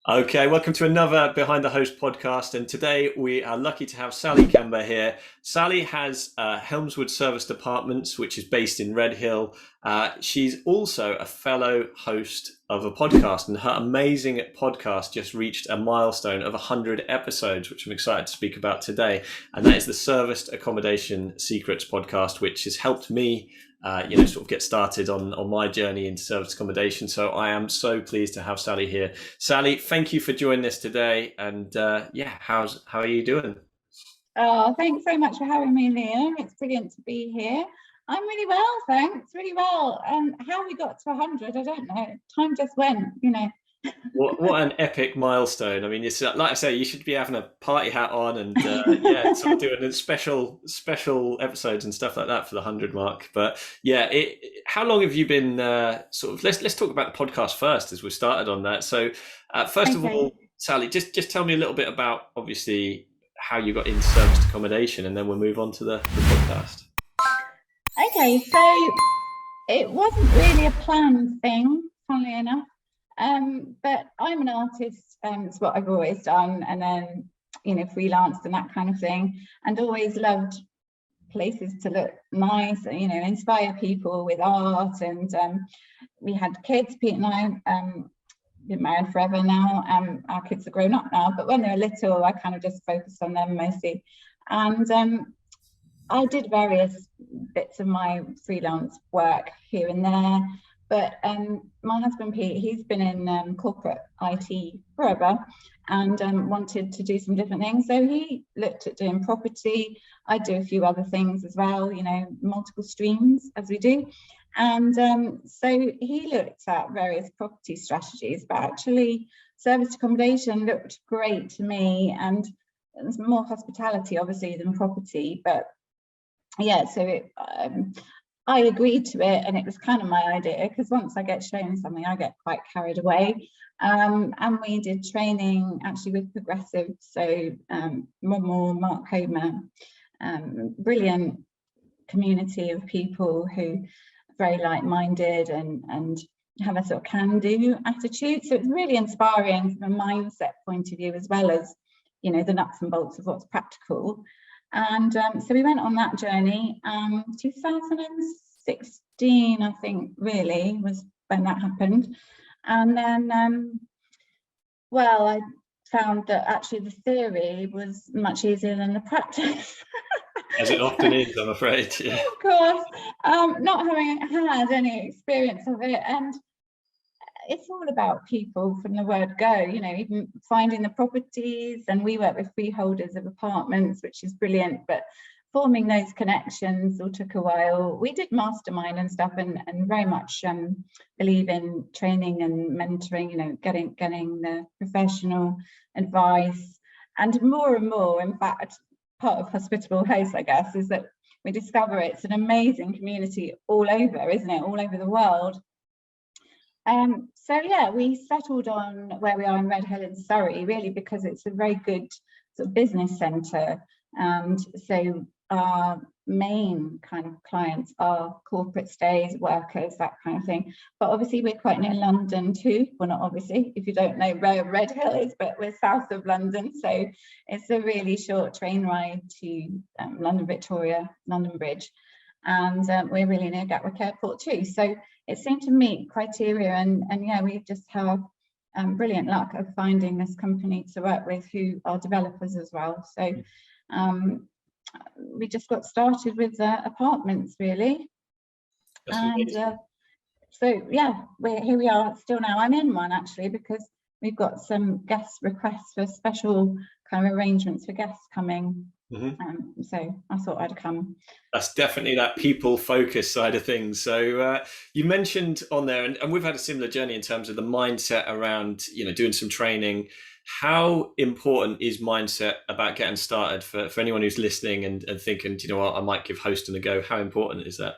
Okay, welcome to another Behind the Host podcast. And today we are lucky to have Sally Kember here. Sally has Helmswood Serviced Apartments, which is based in Redhill. She's also a fellow host of a podcast, and her amazing podcast just reached a milestone of 100 episodes, which I'm excited to speak about today. And that is the Serviced Accommodation Secrets podcast, which has helped me sort of get started on my journey into service accommodation. So I am so pleased to have Sally here. Sally, thank you for joining us today. And how are you doing? Oh, thanks so much for having me, Liam. It's brilliant to be here. I'm really well, thanks. Really well. How we got to 100, I don't know. Time just went. What an epic milestone! I mean, it's like I say, you should be having a party hat on and sort of doing special episodes and stuff like that for the 100 mark. But yeah, how long have you been sort of? Let's talk about the podcast first, as we started on that. So, first of Okay. all, Sally, just tell me a little bit about obviously how you got into serviced accommodation, and then we'll move on to the podcast. Okay, so it wasn't really a planned thing, funnily enough. But I'm an artist, it's what I've always done, and then freelanced and that kind of thing, and always loved places to look nice, inspire people with art. And we had kids. Pete and I been married forever now. Our kids are grown up now, but when they were little, I kind of just focused on them mostly. And I did various bits of my freelance work here and there. But my husband Pete, he's been in corporate IT forever, and wanted to do some different things. So he looked at doing property. I do a few other things as well, multiple streams as we do. And so he looked at various property strategies, but actually serviced accommodation looked great to me, and it's more hospitality obviously than property. But yeah, so I agreed to it, and it was kind of my idea, because once I get shown something, I get quite carried away. And we did training actually with Progressive, so Mark Homer, brilliant community of people who are very like-minded and have a sort of can-do attitude. So it's really inspiring from a mindset point of view, as well as the nuts and bolts of what's practical. And so we went on that journey. 2016, I think, really was when that happened. And then, I found that actually the theory was much easier than the practice. As it often is, I'm afraid. Yeah. Of course, not having had any experience of it. And it's all about people from the word go, even finding the properties. And we work with freeholders of apartments, which is brilliant, but forming those connections all took a while. We did mastermind and stuff, and very much believe in training and mentoring, getting the professional advice. And more, in fact, part of Hospitable House, I guess, is that we discover it's an amazing community all over, isn't it? All over the world. So yeah, we settled on where we are in Redhill in Surrey, really because it's a very good sort of business centre. And so our main kind of clients are corporate stays, workers, that kind of thing. But obviously we're quite near London too. Well, not obviously, if you don't know where Redhill is, but we're south of London. So it's a really short train ride to London Victoria, London Bridge. And we're really near Gatwick Airport too. So it seemed to meet criteria, and yeah, we just have brilliant luck of finding this company to work with, who are developers as well. So we just got started with apartments, really. And so yeah, here we are still now. I'm in one actually, because we've got some guest requests for special kind of arrangements for guests coming. So I thought I'd come. That's definitely that people focus side of things. So you mentioned on there, and we've had a similar journey in terms of the mindset around, doing some training. How important is mindset about getting started for anyone who's listening and thinking, what, I might give hosting a go? How important is that?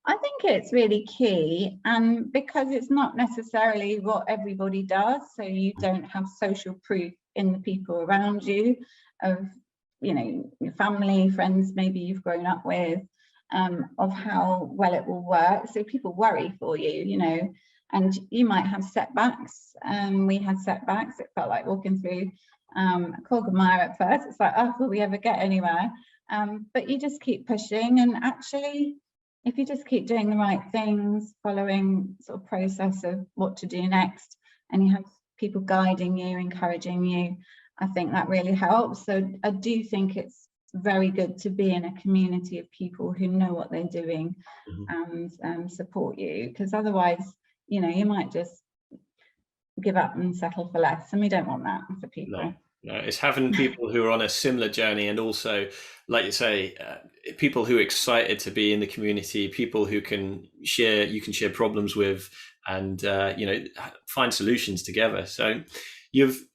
I think it's really key, and because it's not necessarily what everybody does, so you don't have social proof in the people around you of your family, friends maybe you've grown up with, of how well it will work. So people worry for you, and you might have setbacks. We had setbacks. It felt like walking through a quagmire at first. It's like, oh, will we ever get anywhere? But you just keep pushing, and actually, if you just keep doing the right things, following sort of process of what to do next, and you have people guiding you, encouraging you, I think that really helps. So I do think it's very good to be in a community of people who know what they're doing and support you, because otherwise, you know, you might just give up and settle for less, and we don't want that for people. No, it's having people who are on a similar journey, and also, like you say, people who are excited to be in the community, people who you can share problems with, and you know, find solutions together. So you've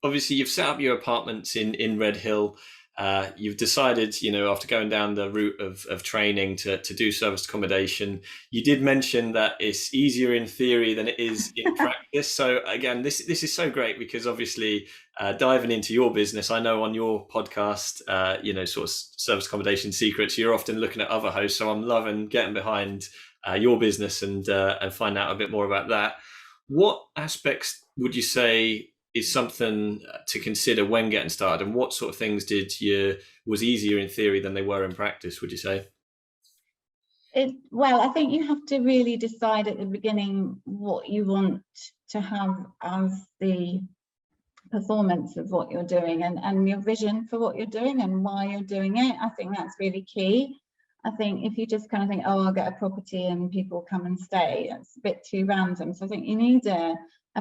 set up your apartments in Red Hill. You've decided, you know, after going down the route of training to do serviced accommodation. You did mention that it's easier in theory than it is in practice. So again, this is so great, because obviously diving into your business, I know on your podcast, you know, sort of serviced accommodation secrets, you're often looking at other hosts. So I'm loving getting behind your business and find out a bit more about that. What aspects would you say is something to consider when getting started, and what sort of things was easier in theory than they were in practice, would you say? Well, I think you have to really decide at the beginning what you want to have as the performance of what you're doing, and your vision for what you're doing and why you're doing it. I think that's really key. I think if you just kind of think, oh, I'll get a property and people come and stay, it's a bit too random. So I think you need a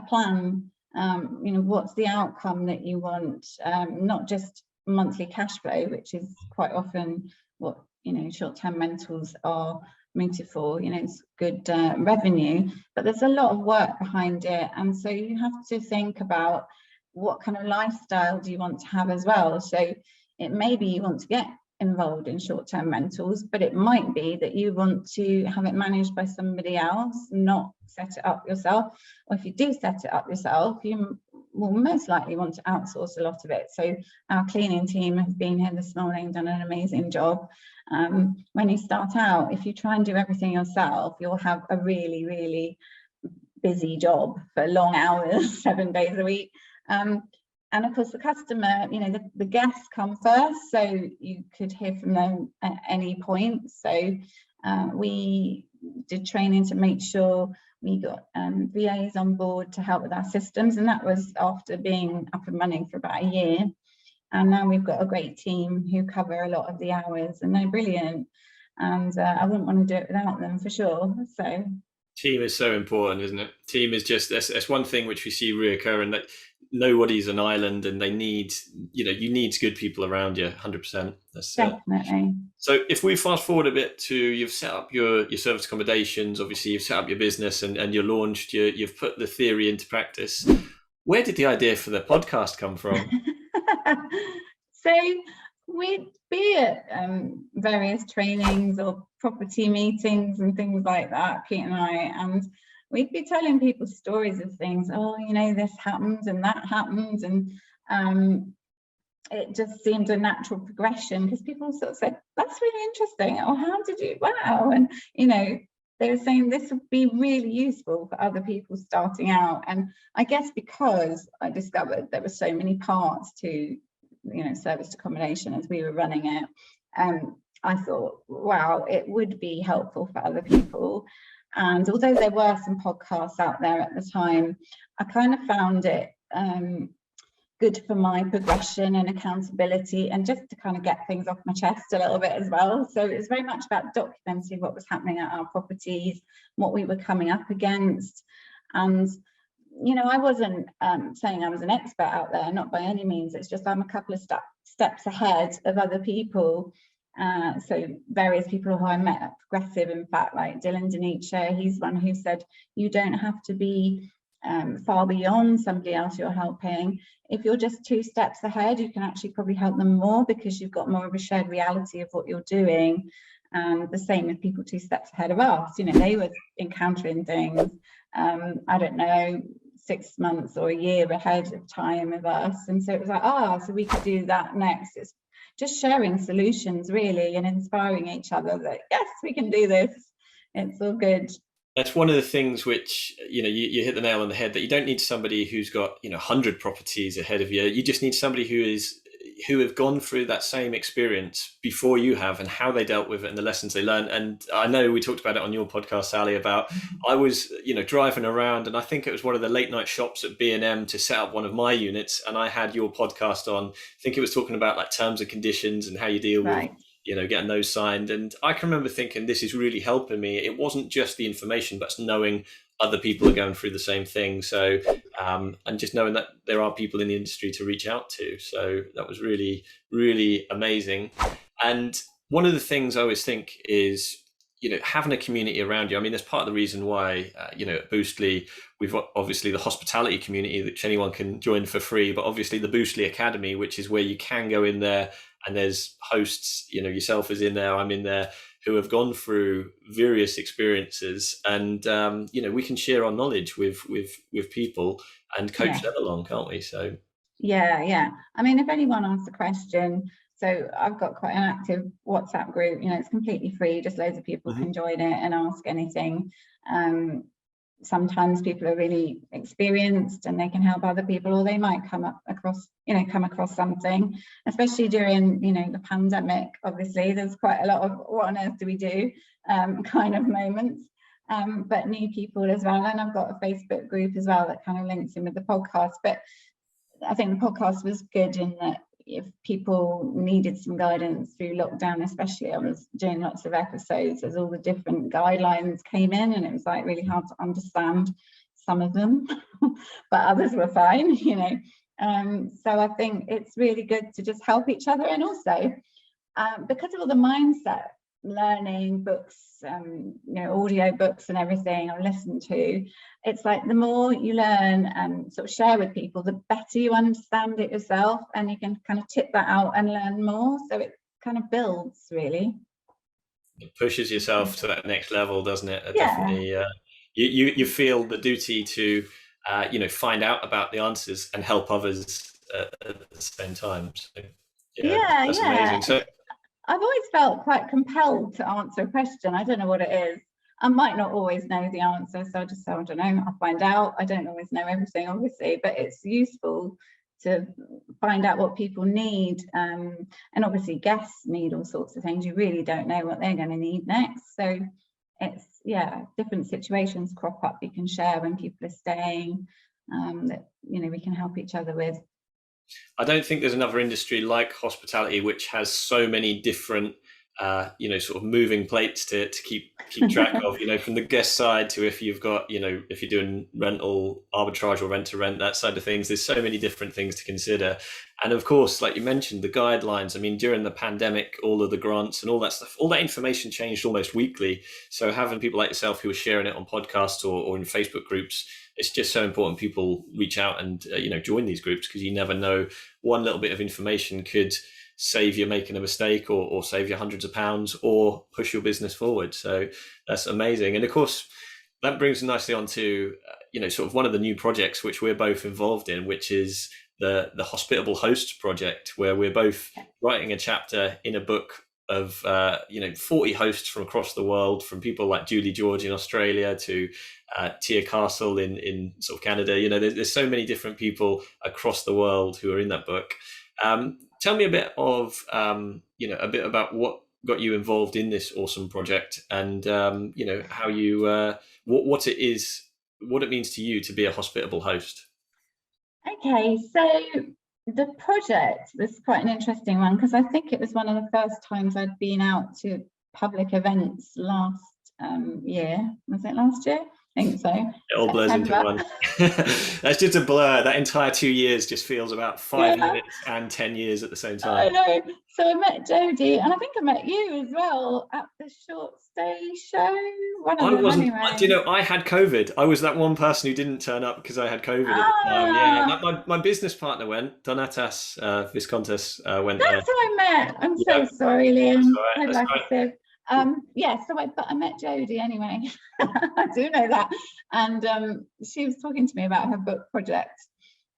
plan. You know, what's the outcome that you want, not just monthly cash flow, which is quite often what, you know, short-term rentals are mooted for. You know, it's good revenue, but there's a lot of work behind it, and so you have to think about what kind of lifestyle do you want to have as well. So it may be you want to get involved in short-term rentals, but it might be that you want to have it managed by somebody else, not set it up yourself. Or if you do set it up yourself, you will most likely want to outsource a lot of it. So our cleaning team have been here this morning, done an amazing job. When you start out, if you try and do everything yourself, you'll have a really, really busy job for long hours, 7 days a week. And of course, the customer, you know, the guests come first, so you could hear from them at any point. So we did training to make sure we got VAs on board to help with our systems, and that was after being up and running for about a year. And now we've got a great team who cover a lot of the hours, and they're brilliant. And I wouldn't want to do it without them, for sure. So team is so important, isn't it? Team is just, that's one thing which we see reoccurring, that nobody's an island, and they need, you know, you need good people around you. 100%. That's definitely. So if we fast forward a bit to, you've set up your service accommodations, obviously you've set up your business and you're launched, you've put the theory into practice. Where did the idea for the podcast come from? So we'd be at various trainings or property meetings and things like that, Pete and I, and we'd be telling people stories of things. Oh, you know, this happens and that happens, and it just seemed a natural progression, because people sort of said, that's really interesting. Oh, how did you, wow. And, you know, they were saying this would be really useful for other people starting out. And I guess because I discovered there were so many parts to, you know, serviced accommodation as we were running it, I thought, wow, it would be helpful for other people. And although there were some podcasts out there at the time, I kind of found it good for my progression and accountability, and just to kind of get things off my chest a little bit as well. So it was very much about documenting what was happening at our properties, what we were coming up against. And, you know, I wasn't saying I was an expert out there, not by any means. It's just I'm a couple of steps ahead of other people. So various people who I met at Progressive, in fact, like Dylan Denicha, he's one who said, you don't have to be far beyond somebody else you're helping. If you're just 2 steps ahead, you can actually probably help them more, because you've got more of a shared reality of what you're doing. And the same with people 2 steps ahead of us. You know, they were encountering things, I don't know, 6 months or a year ahead of time of us. And so it was like, so we could do that next. It's just sharing solutions, really, and inspiring each other that, yes, we can do this. It's all good. That's one of the things which, you hit the nail on the head, that you don't need somebody who's got, 100 properties ahead of you. You just need somebody who have gone through that same experience before you have, and how they dealt with it and the lessons they learned. And I know we talked about it on your podcast, Sally, about I was, driving around, and I think it was one of the late night shops at B&M to set up one of my units. And I had your podcast on. I think it was talking about like terms and conditions and how you deal with, getting those signed. And I can remember thinking, this is really helping me. It wasn't just the information, but knowing other people are going through the same thing. So, and just knowing that there are people in the industry to reach out to. So that was really, really amazing. And one of the things I always think is, having a community around you. I mean, that's part of the reason why, at Boostly, we've got obviously the hospitality community, which anyone can join for free, but obviously the Boostly Academy, which is where you can go in there, and there's hosts, yourself is in there, I'm in there, who have gone through various experiences, and we can share our knowledge with people and coach them along, can't we? So yeah. I mean, if anyone asks a question, so I've got quite an active WhatsApp group. It's completely free. Just loads of people can join it and ask anything. Sometimes people are really experienced and they can help other people, or they might come across something, especially during the pandemic. Obviously there's quite a lot of what on earth do we do kind of moments, but new people as well. And I've got a Facebook group as well that kind of links in with the podcast. But I think the podcast was good in that if people needed some guidance through lockdown, especially, I was doing lots of episodes as all the different guidelines came in, and it was like really hard to understand some of them, but others were fine, so I think it's really good to just help each other. And also because of all the mindset learning books, audio books and everything I listen to, it's like the more you learn and sort of share with people, the better you understand it yourself, and you can kind of tip that out and learn more. So it kind of builds, really. It pushes yourself to that next level, doesn't it? Definitely. You feel the duty to find out about the answers and help others at the same time. So that's amazing. So I've always felt quite compelled to answer a question. I don't know what it is. I might not always know the answer, so I just say, I don't know, I'll find out. I don't always know everything, obviously, but it's useful to find out what people need. And obviously guests need all sorts of things. You really don't know what they're going to need next. So it's, different situations crop up you can share when people are staying, that, we can help each other with. I don't think there's another industry like hospitality which has so many different, sort of moving plates to keep track of, from the guest side to if you've got, if you're doing rental arbitrage or rent to rent, that side of things. There's so many different things to consider. And of course, like you mentioned, the guidelines. I mean, during the pandemic, all of the grants and all that stuff, all that information changed almost weekly. So having people like yourself who are sharing it on podcasts or in Facebook groups, it's just so important people reach out and join these groups, because you never know, one little bit of information could save you making a mistake, or save you hundreds of pounds, or push your business forward. So that's amazing. And of course, that brings nicely on to sort of one of the new projects which we're both involved in, which is the Hospitable Hosts project, where we're both writing a chapter in a book of 40 hosts from across the world, from people like Julie George in Australia to Tia Castle in sort of Canada. There's so many different people across the world who are in that book. Tell me a bit of a bit about what got you involved in this awesome project, and how you what it is, what it means to you to be a hospitable host. Okay, so the project was quite an interesting one, because I think it was one of the first times I'd been out to public events last year. Was it last year? I think so. It all blurs into one. That's just a blur. That entire 2 years just feels about 5 minutes and 10 years at the same time. I know. So I met Jodie, and I think I met you as well at the short stay show. Anyway. I had COVID. I was that one person who didn't turn up because I had COVID at the time. Yeah, my business partner went. Donatas Viscontas went. That's how I met. I'm so sorry, Liam. But I met Jodie anyway. I do know that. And she was talking to me about her book project,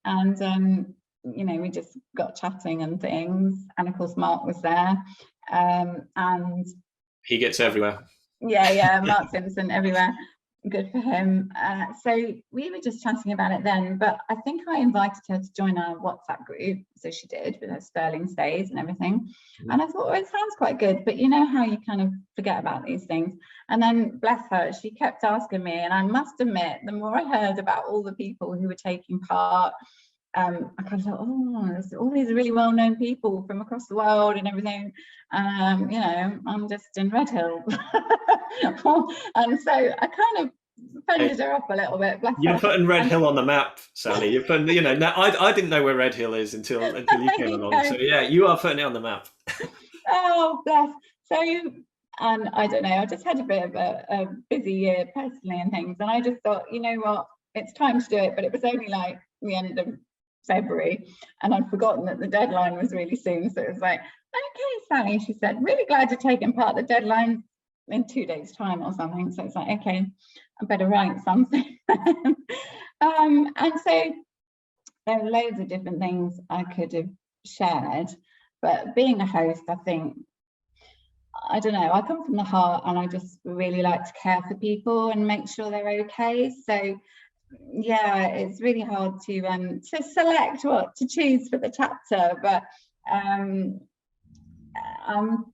and we just got chatting and things, and of course Mark was there, and he gets everywhere. Mark Simpson everywhere. good for him. So we were just chatting about it then, but I think I invited her to join our WhatsApp group, so she did, with her Sterling stays and everything. And I thought, well, it sounds quite good, but you know how you kind of forget about these things. And then bless her, she kept asking me, and I must admit, the more I heard about all the people who were taking part, I kind of thought, oh, there's all these really well-known people from across the world and everything. You know, I'm just in Red Hill. And so I kind of fended her up a little bit. You're putting Red Hill on the map, Sally. You're putting, you know, I didn't know where Red Hill is until you came along. So yeah, you are putting it on the map. Oh, bless. So, and I don't know, I just had a bit of a busy year personally and things. And I just thought, you know what, it's time to do it. But it was only like the end of February, and I'd forgotten that the deadline was really soon. So it was like, okay, Sally, she said, really glad you're taking part. The deadline in 2 days' time or something. So it's like, okay, I better write something. And so there are loads of different things I could have shared, but being a host, I think, I don't know, I come from the heart, and I just really like to care for people and make sure they're okay. So yeah, it's really hard to select what to choose for the chapter, but I'm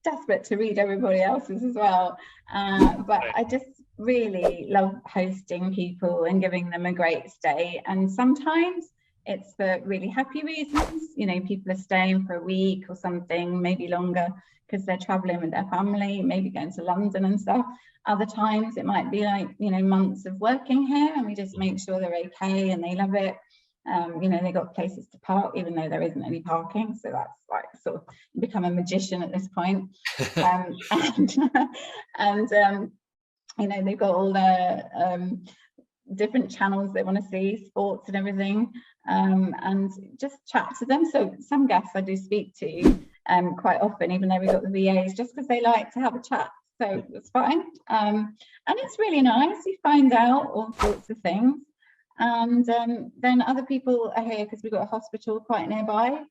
desperate to read everybody else's as well. But I just really love hosting people and giving them a great stay. And sometimes it's for really happy reasons. You know, people are staying for a week or something, maybe longer, because they're traveling with their family, maybe going to London and stuff. Other times it might be like, you know, months of working here, and we just make sure they're okay and they love it. You know, they got places to park, even though there isn't any parking. So that's like sort of become a magician at this point. You know, they've got all the different channels they want to see, sports and everything, and just chat to them. So some guests I do speak to quite often, even though we've got the VAs, just because they like to have a chat. So it's fine. And it's really nice. You find out all sorts of things. And then other people are here because we've got a hospital quite nearby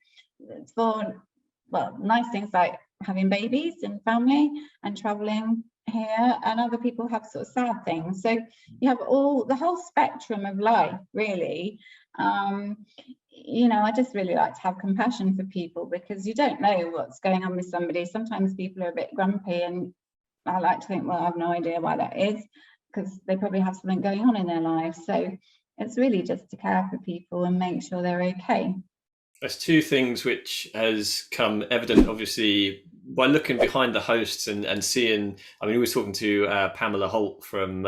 for, well, nice things like having babies and family and traveling here. And other people have sort of sad things. So you have the whole spectrum of life, really. You know, I just really like to have compassion for people, because you don't know what's going on with somebody. Sometimes people are a bit grumpy, and I like to think, well, I have no idea why that is, because they probably have something going on in their lives. So it's really just to care for people and make sure they're okay. There's two things which has come evident, obviously, by looking behind the hosts and seeing. I mean, we were talking to Pamela Holt from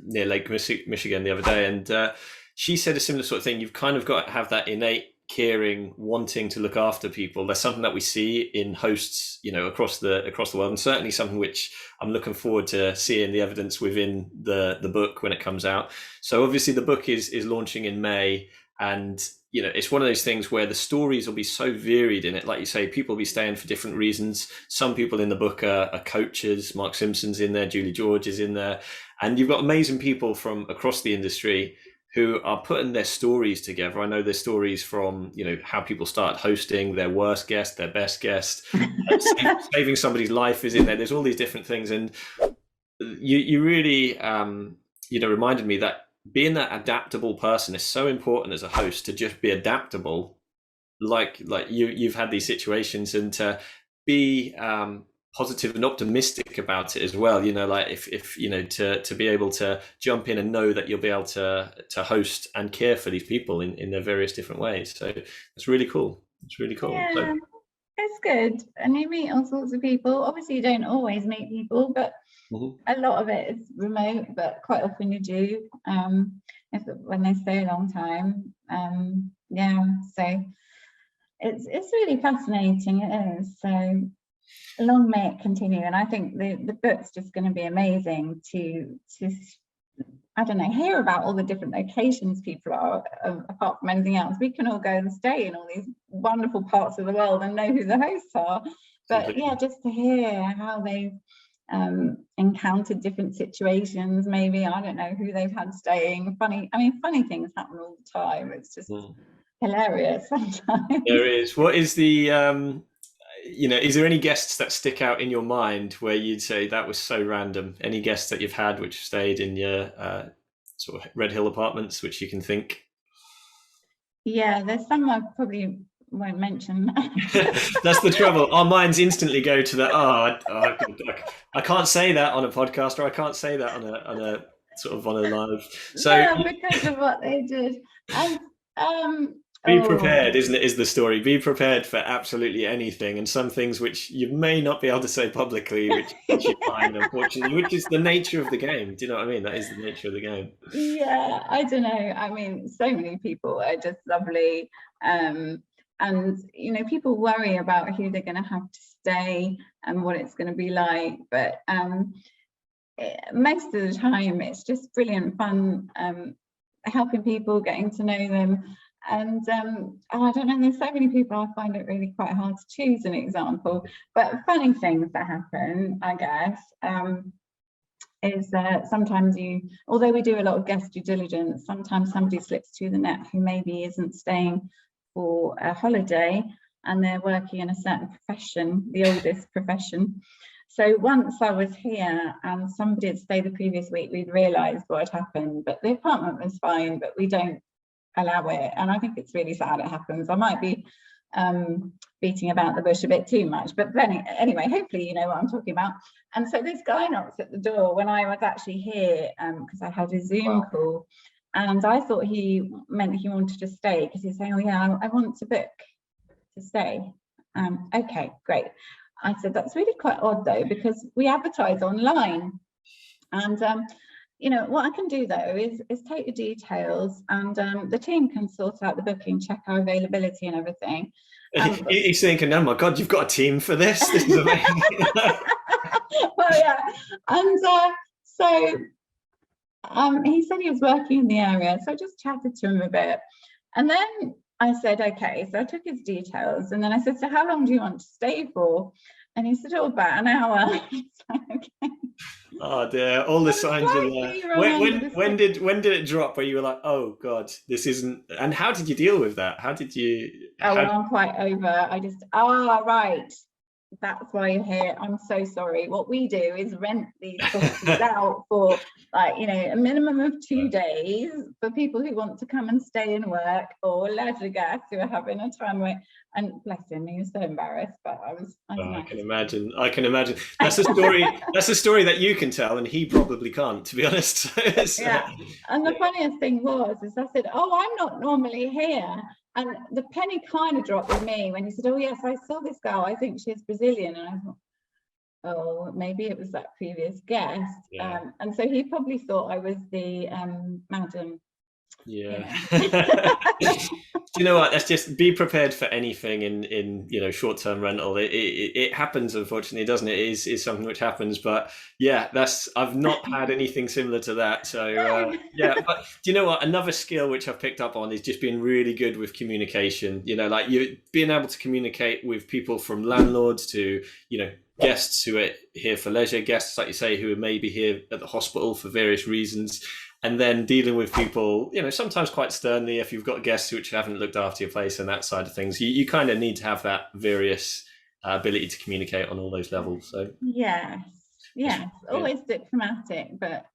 near Lake Michigan the other day, and she said a similar sort of thing. You've kind of got to have that innate caring, wanting to look after people. That's something that we see in hosts, you know, across the world, and certainly something which I'm looking forward to seeing the evidence within the book when it comes out. So obviously the book is launching in May, and you know, it's one of those things where the stories will be so varied in it. Like you say, people will be staying for different reasons. Some people in the book are coaches. Mark Simpson's in there, Julie George is in there, and you've got amazing people from across the industry who are putting their stories together. I know there's stories from, you know, how people started hosting, their worst guest, their best guest, saving somebody's life is in there. There's all these different things. And you really, you know, reminded me that being that adaptable person is so important as a host, to just be adaptable. Like you've had these situations, and to be positive and optimistic about it as well. You know, like if you know, to be able to jump in and know that you'll be able to host and care for these people in their various different ways. So it's really cool. It's really cool. Yeah, So, it's good. And you meet all sorts of people. Obviously you don't always meet people, but a lot of it is remote, but quite often you do, when they stay a long time. Yeah, so it's really fascinating. It is. So long may it continue. And I think the book's just going to be amazing to I don't know, hear about all the different locations people are, apart from anything else. We can all go and stay in all these wonderful parts of the world and know who the hosts are. But yeah, just to hear how they've encountered different situations, maybe, I don't know, who they've had staying. Funny things happen all the time. It's just hilarious sometimes. there is. What is the is there any guests that stick out in your mind where you'd say that was so random? Any guests that you've had which stayed in your sort of Red Hill apartments, which you can think? Yeah, there's some I probably won't mention. That's the trouble. Our minds instantly go to the I can't say that on a podcast, or I can't say that on a sort of on a live. So No, because of what they did. And be prepared, isn't it? Is the story. Be prepared for absolutely anything, and some things which you may not be able to say publicly, which you find, unfortunately, which is the nature of the game. Do you know what I mean? That is the nature of the game. Yeah, I don't know. I mean, so many people are just lovely. And people worry about who they're going to have to stay and what it's going to be like. But most of the time, it's just brilliant fun, helping people, getting to know them. And I don't know, there's so many people, I find it really quite hard to choose an example. But funny things that happen, I guess, is sometimes although we do a lot of guest due diligence, sometimes somebody slips through the net who maybe isn't staying for a holiday and they're working in a certain profession, the oldest profession. So once I was here and somebody had stayed the previous week, we'd realised what had happened, but the apartment was fine, but we don't allow it. And I think it's really sad it happens. I might be beating about the bush a bit too much, but anyway, hopefully you know what I'm talking about. And so this guy knocks at the door when I was actually here, because I had a Zoom call, and I thought he meant he wanted to stay, because he's saying, oh yeah, I want to book to stay. Okay, great. I said, that's really quite odd though, because we advertise online. And what I can do though is take the details, and the team can sort out the booking, check our availability and everything. He's thinking, oh my God, you've got a team for this? This is amazing. Well, yeah. And so he said he was working in the area. So I just chatted to him a bit. And then I said, okay, so I took his details, and then I said, so how long do you want to stay for? And he said, oh, about an hour. Okay. Oh dear, all the signs are there. When did it drop where you were like, oh God, this isn't? And how did you deal with that? How did you? Well, I'm quite over. I just, right. That's why you're here. I'm so sorry. What we do is rent these properties out for a minimum of 2 days for people who want to come and stay and work, or leisure guests who are having a time away. And bless him, he was so embarrassed, but I can imagine. That's a story. That's a story that you can tell, and he probably can't, to be honest. Yeah. And the funniest thing was, I said, oh, I'm not normally here. And the penny kind of dropped with me when he said, oh yes, I saw this girl, I think she's Brazilian. And I thought, oh, maybe it was that previous guest. Yeah. And so he probably thought I was the madam. Yeah. Do you know what? That's just, be prepared for anything in short-term rental. It happens, unfortunately, doesn't it? It is something which happens, but yeah, I've not had anything similar to that. So yeah, but do you know what? Another skill which I've picked up on is just being really good with communication. Like you being able to communicate with people, from landlords to guests who are here for leisure, guests like you say who are maybe here at the hospital for various reasons. And then dealing with people, sometimes quite sternly if you've got guests which haven't looked after your place and that side of things. You kind of need to have that various ability to communicate on all those levels. So yes, always diplomatic, but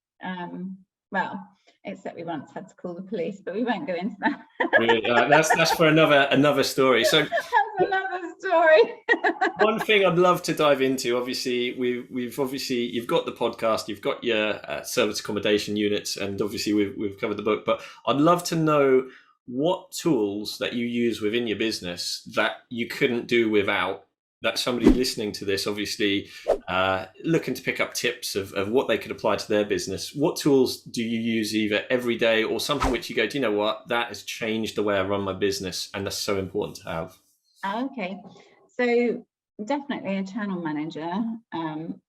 well, except we once had to call the police, but we won't go into that. Really, that's for another story. So that's another story. One thing I'd love to dive into, obviously, you've got the podcast, you've got your service accommodation units, and obviously we've covered the book. But I'd love to know what tools that you use within your business that you couldn't do without. That somebody listening to this, obviously, looking to pick up tips of what they could apply to their business. What tools do you use either every day or something which you go, do you know what, that has changed the way I run my business, and that's so important to have? Okay, so definitely a channel manager.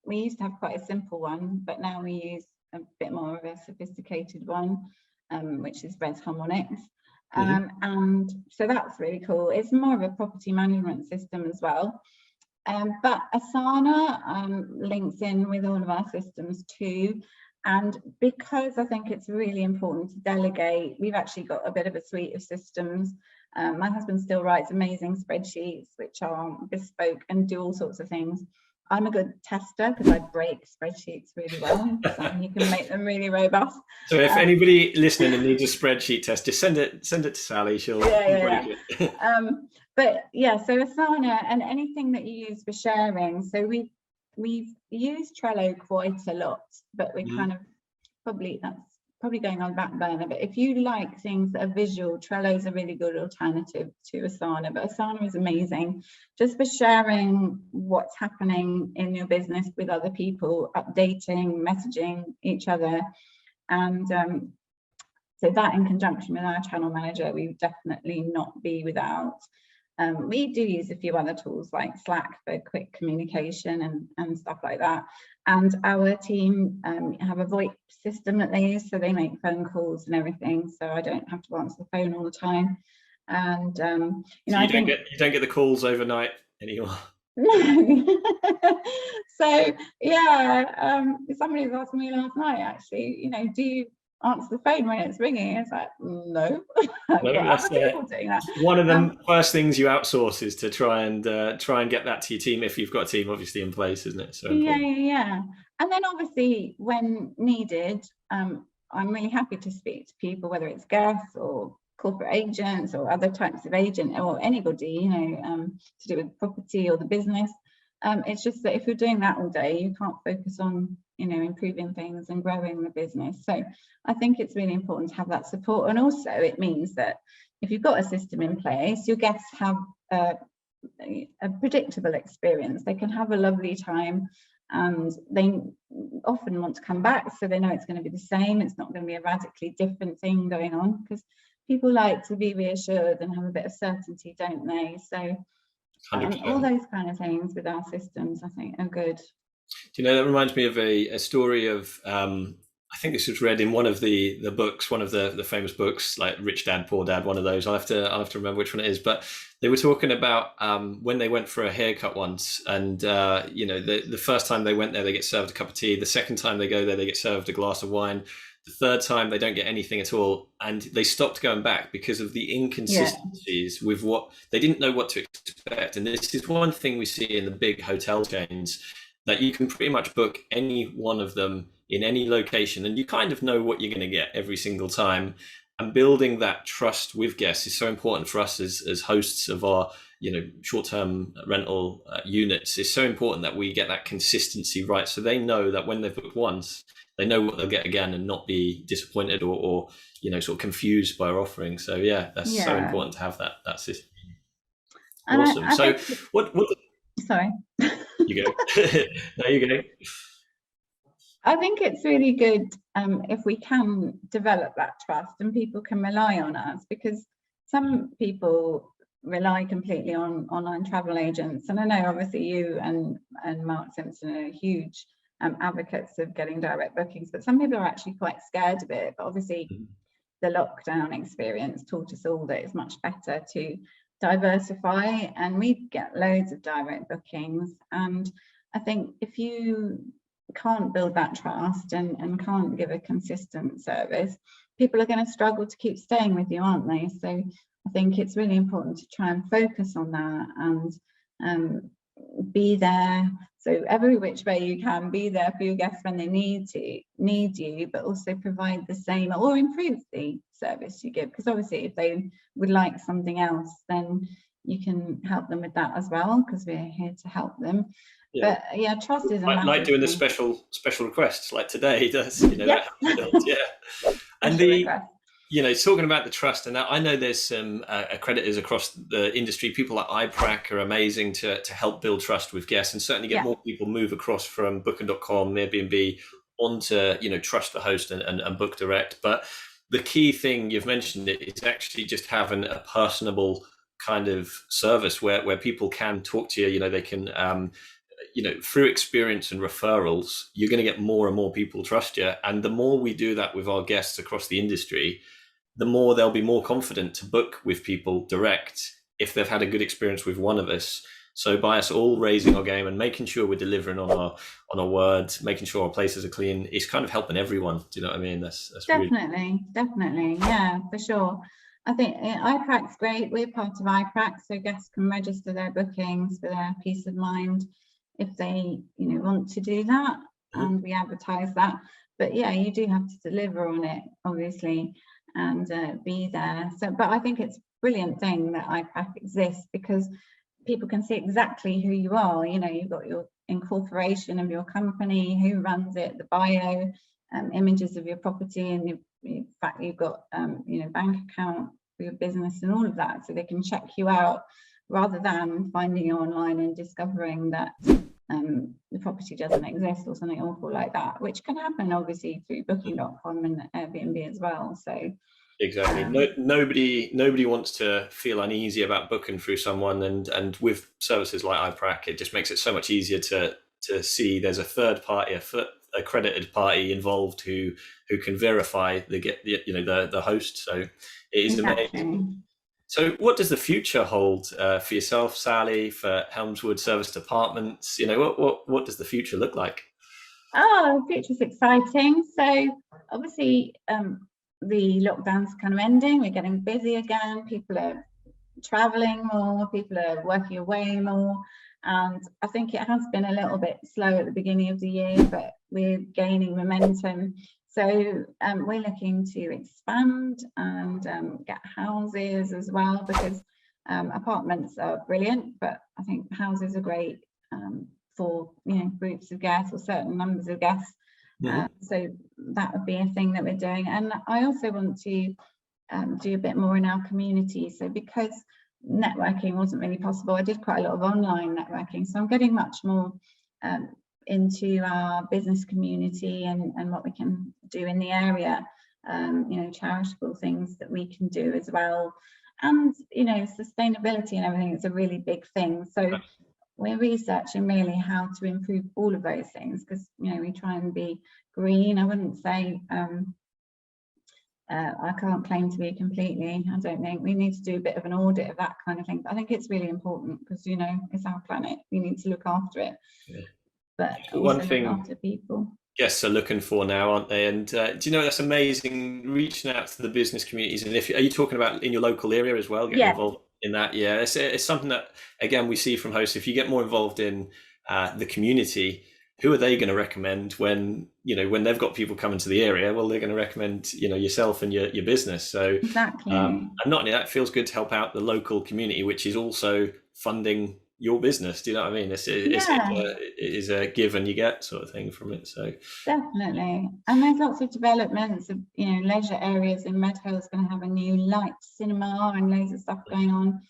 We used to have quite a simple one, but now we use a bit more of a sophisticated one, which is Red Harmonics. And so that's really cool. It's more of a property management system as well. But Asana links in with all of our systems too. And because I think it's really important to delegate, we've actually got a bit of a suite of systems My husband still writes amazing spreadsheets, which are bespoke and do all sorts of things. I'm a good tester because I break spreadsheets really well, so you can make them really robust. So if anybody listening and needs a spreadsheet test, just send it to Sally. She'll break it. But yeah, so Asana and anything that you use for sharing. So we've used Trello quite a lot, but we kind of that's probably going on back burner. But if you like things that are visual, Trello is a really good alternative to Asana. But Asana is amazing just for sharing what's happening in your business with other people, updating, messaging each other. And so that, in conjunction with our channel manager, we would definitely not be without. We do use a few other tools like Slack for quick communication and stuff like that. And our team have a VoIP system that they use, so they make phone calls and everything. So I don't have to answer the phone all the time. And you know, you don't get the calls overnight anymore. So yeah, somebody was asking me last night, actually, you know, do you answer the phone when it's ringing? It's like, no. That's doing that. One of the first things you outsource is to try and get that to your team, if you've got a team obviously in place, isn't it? So yeah. And then obviously when needed, I'm really happy to speak to people, whether it's guests or corporate agents or other types of agent or anybody, you know, to do with property or the business. It's just that if you're doing that all day, you can't focus on, you know, improving things and growing the business. So I think it's really important to have that support. And also it means that if you've got a system in place, your guests have a predictable experience. They can have a lovely time and they often want to come back, so they know it's going to be the same. It's not going to be a radically different thing going on, because people like to be reassured and have a bit of certainty, don't they? So all those kind of things with our systems, I think, are good. Do you know, that reminds me of a story of, I think this was read in one of the books, one of the famous books, like Rich Dad, Poor Dad, one of those. I'll have to remember which one it is. But they were talking about when they went for a haircut once, and you know, the first time they went there, they get served a cup of tea. The second time they go there, they get served a glass of wine. The third time they don't get anything at all, and they stopped going back because of the inconsistencies with what they didn't know what to expect. And this is one thing we see in the big hotel chains, that you can pretty much book any one of them in any location and you kind of know what you're going to get every single time. And building that trust with guests is so important for us as hosts of our, you know, short-term rental units. It's so important that we get that consistency right, so they know that when they've booked once, they know what they'll get again and not be disappointed or you know, sort of confused by our offering. So yeah, that's so important to have that system. Awesome. So what sorry. You go. No, you go. I think it's really good if we can develop that trust and people can rely on us, because some people rely completely on online travel agents. And I know obviously you and Mark Simpson are huge advocates of getting direct bookings, but some people are actually quite scared of it. But obviously the lockdown experience taught us all that it's much better to diversify, and we get loads of direct bookings. And I think if you can't build that trust and can't give a consistent service, people are going to struggle to keep staying with you, aren't they? So I think it's really important to try and focus on that and be there. So every which way you can, be there for your guests when they need you, but also provide the same or improve the service you give. Because obviously if they would like something else, then you can help them with that as well, because we're here to help them. But yeah, trust is like doing the special requests like today does, you know. That and you know, talking about the trust, and that, I know there's some accreditors across the industry. People like iPrac are amazing to help build trust with guests, and certainly get more people move across from Booking.com, Airbnb onto, you know, Trust the Host and Book Direct. But the key thing you've mentioned is actually just having a personable kind of service where people can talk to you. You know, they can you know, through experience and referrals, you're going to get more and more people trust you. And the more we do that with our guests across the industry, the more they'll be more confident to book with people direct if they've had a good experience with one of us. So by us all raising our game and making sure we're delivering on our words, making sure our places are clean, it's kind of helping everyone. Do you know what I mean? That's definitely, yeah, for sure. I think iPrac's great. We're part of iPrac, so guests can register their bookings for their peace of mind if they, want to do that, and we advertise that. But yeah, you do have to deliver on it, obviously, and be there. So, but I think it's a brilliant thing that iPrac exists, because people can see exactly who you are. You've got your incorporation of your company, who runs it, the bio, images of your property, and in fact you've got bank account for your business and all of that, so they can check you out rather than finding you online and discovering that the property doesn't exist or something awful like that, which can happen obviously through booking.com and Airbnb as well. So exactly, nobody wants to feel uneasy about booking through someone, and with services like iPrac, it just makes it so much easier to see there's a third party, accredited party involved who can verify the host. So it is amazing. So what does the future hold for yourself, Sally, for Helmswood Serviced Apartments? What does the future look like? Oh, the future's exciting. So obviously the lockdown's kind of ending, we're getting busy again, people are traveling more, people are working away more, and I think it has been a little bit slow at the beginning of the year, but we're gaining momentum. So we're looking to expand and get houses as well, because apartments are brilliant, but I think houses are great for groups of guests or certain numbers of guests. So that would be a thing that we're doing. And I also want to do a bit more in our community. So because networking wasn't really possible, I did quite a lot of online networking. So I'm getting much more into our business community and what we can do in the area, charitable things that we can do as well. And, sustainability and everything is a really big thing. So we're researching really how to improve all of those things, because, we try and be green. I wouldn't say, I can't claim to be completely, I don't think. We need to do a bit of an audit of that kind of thing. But I think it's really important because, it's our planet. We need to look after it. Yeah. But one thing after people. Guests are looking for now, aren't they? And do you know, that's amazing, reaching out to the business communities. And are you talking about in your local area as well, getting involved in that? Yeah, it's something that, again, we see from hosts. If you get more involved in the community, who are they going to recommend when they've got people coming to the area? Well, they're going to recommend yourself and your business. So exactly. And not only that, it feels good to help out the local community, which is also funding your business. Do you know what I mean? It is a give and you get sort of thing from it. So definitely. And there's lots of developments of leisure areas. In Red Hill is going to have a new light cinema and loads of stuff going on.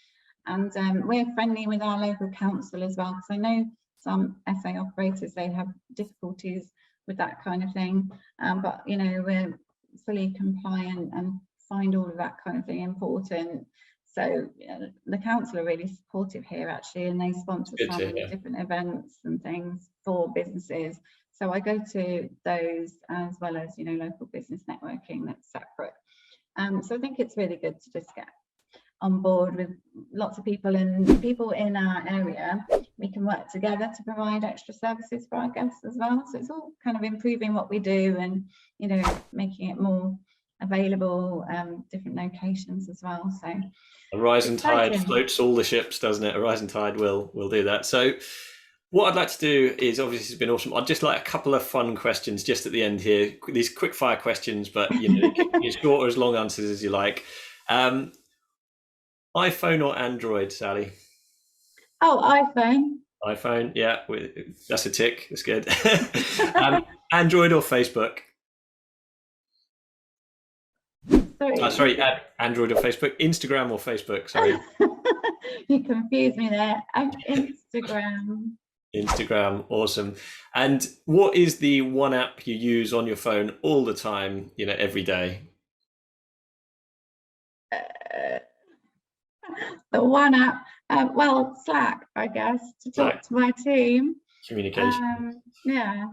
And we're friendly with our local council as well, because I know some SA operators, they have difficulties with that kind of thing, but we're fully compliant and find all of that kind of thing important. So the council are really supportive here actually, and they sponsor some different events and things for businesses. So I go to those as well as local business networking that's separate. So I think it's really good to just get on board with lots of people, and people in our area, we can work together to provide extra services for our guests as well. So it's all kind of improving what we do and making it more available, different locations as well. So a rising tide floats all the ships, doesn't it? A rising tide will do that. So what I'd like to do is, obviously it's been awesome, I'd just like a couple of fun questions just at the end here, these quick fire questions, but you can be as short or as long answers as you like. iPhone or Android, Sally? Oh, iPhone. iPhone, yeah, that's a tick. That's good. Android or Facebook? Sorry, Android or Facebook? Instagram or Facebook? Sorry. You confused me there. Instagram. Instagram, awesome. And what is the one app you use on your phone all the time, every day? The one app, well, Slack, I guess, to talk to my team. Communication. Yeah.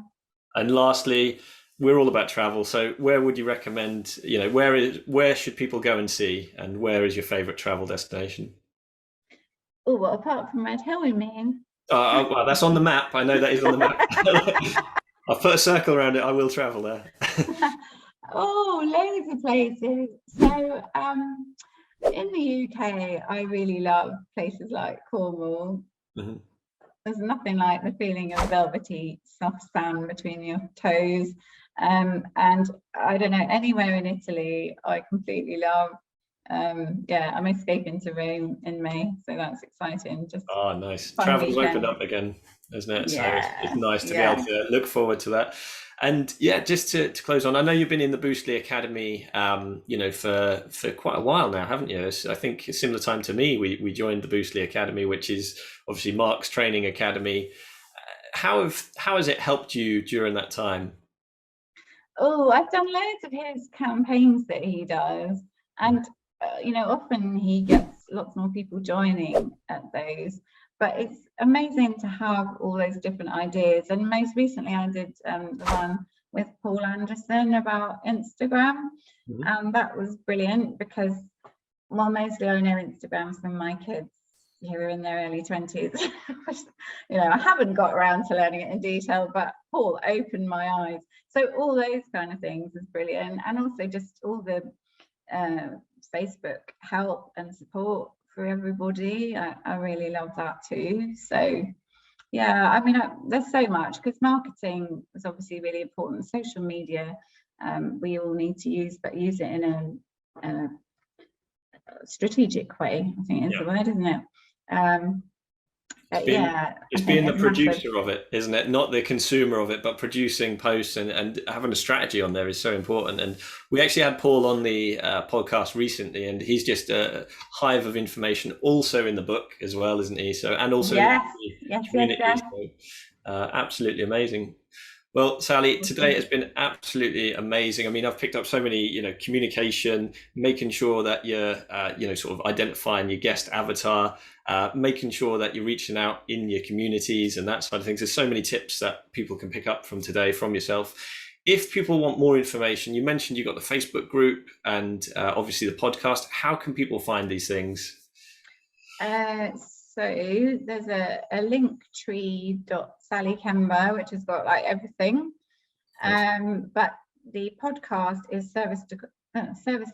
And lastly, we're all about travel. So where would you recommend, where should people go and see, and where is your favorite travel destination? Oh, well, apart from Red Hill, you mean? Well, that's on the map. I know that is on the map. I'll put a circle around it. I will travel there. Oh, loads of places. So In the UK, I really love places like Cornwall. Mm-hmm. There's nothing like the feeling of velvety, soft sand between your toes. And I don't know, anywhere in Italy, I completely love. Yeah, I'm escaping to Rome in May, so that's exciting. Just Oh, nice. fun Travel's weekend. opened up again, isn't it? So it's Yeah, nice to be yeah. able to look forward to that. And yeah, just to close on, I know you've been in the Boostly Academy, for quite a while now, haven't you? I think a similar time to me, we joined the Boostly Academy, which is obviously Mark's training academy. How has it helped you during that time? Oh, I've done loads of his campaigns that he does, and often he gets lots more people joining at those. But it's amazing to have all those different ideas. And most recently, I did the one with Paul Anderson about Instagram, and that was brilliant because, well, mostly I know Instagram from my kids who are in their early 20s. I haven't got around to learning it in detail, but Paul opened my eyes. So all those kind of things is brilliant. And also just all the Facebook help and support for everybody. I really love that too. So yeah, I mean, there's so much, because marketing is obviously really important. Social media, we all need to use, but use it in a strategic way, I think is the word, isn't it? It's being the producer of it, isn't it? Not the consumer of it, but producing posts and having a strategy on there is so important. And we actually had Paul on the podcast recently, and he's just a hive of information, also in the book as well, isn't he? So, and also in the community. Yes. So, absolutely amazing. Well, Sally, today has been absolutely amazing. I mean, I've picked up so many, communication, making sure that you're, sort of identifying your guest avatar, making sure that you're reaching out in your communities and that side of things. There's so many tips that people can pick up from today from yourself. If people want more information, you mentioned you got the Facebook group and obviously the podcast. How can people find these things? So there's a linktree.Sally Kember, which has got like everything. But the podcast is Serviced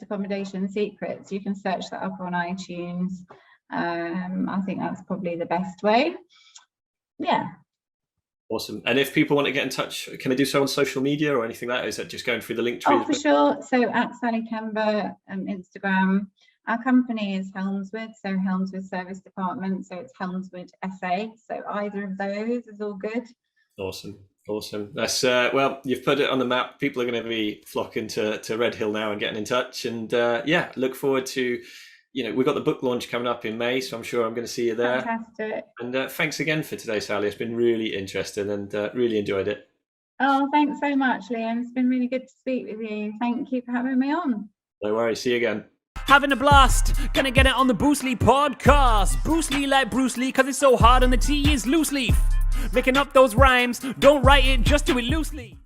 Accommodation Secrets. You can search that up on iTunes. I think that's probably the best way. Yeah. Awesome. And if people want to get in touch, can they do so on social media or anything like that? Is that just going through the link tree? Oh, for sure. So at Sally Kember Instagram. Our company is Helmswood, so Helmswood Service Department, so it's Helmswood SA. So either of those is all good. Awesome. That's well, you've put it on the map. People are going to be flocking to Red Hill now and getting in touch. And look forward to, we've got the book launch coming up in May, so I'm sure I'm going to see you there. Fantastic. And thanks again for today, Sally. It's been really interesting and really enjoyed it. Oh, thanks so much, Liam. It's been really good to speak with you. Thank you for having me on. No worries. See you again. Having a blast, gonna get it on the Boostly podcast. Boostly like Bruce Lee, cause it's so hard and the T is loose leaf. Making up those rhymes, don't write it, just do it loosely.